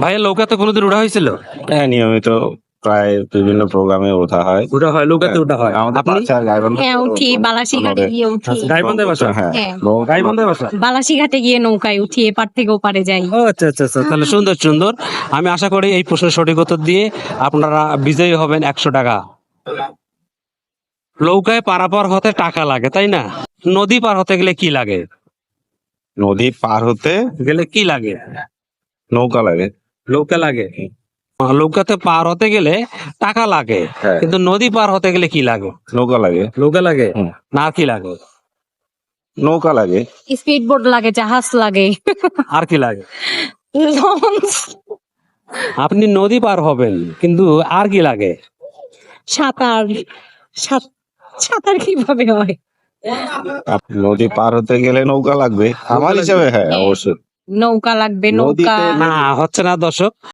ভাইয়া নৌকাতে কোনোদিন উঠা হয়েছিল? হ্যাঁ, নিয়মিত প্রায় বিভিন্ন প্রোগ্রামে ওঠা হয়। উঠা হয়, নৌকাতে উঠা হয়। আমাদের আপনি? বাচ্চা গাইবান্ধা হ্যাঁ উঠি, বালাসিঘাটে গিয়ে উঠি। আচ্ছা, গাইবান্ধায় বাসা? হ্যাঁ, হ্যাঁ। গাইবান্ধায় বাসা? বালাসিঘাটে গিয়ে নৌকায় উঠি, এপার থেকে ওপারে যাই। ও আচ্ছা আচ্ছা আচ্ছা, তাহলে সুন্দর সুন্দর। আমি আশা করি এই প্রশ্নের সঠিক উত্তর দিয়ে আপনারা বিজয়ী হবেন 100 টাকা। নৌকায় পারাপার হতে টাকা লাগে, তাই না? নদী পার হতে গেলে কি লাগে? নদী পার হতে গেলে কি লাগে? নৌকা লাগে। নৌকা লাগে। নৌকাতে পার হতে গেলে টাকা লাগে, হ্যাঁ। কিন্তু নদী পার হতে গেলে কি লাগে? নৌকা লাগে। নৌকা লাগে হুম। না, আর কি লাগে? নৌকা লাগে। স্পিড বোট লাগে, জাহাজ লাগে, আর কি লাগে? লঞ্চ, আপনি নদী পার হবেন, কিন্তু আর কি লাগে? সাঁতার। সাঁতার কিভাবে হয়? নদী পার হতে গেলে নৌকা লাগবে আমার হিসাবে। হ্যাঁ, অবশ্যই। নৌকা লাগবে, নৌকা। নদীতে- না, হচ্ছে না দর্শক।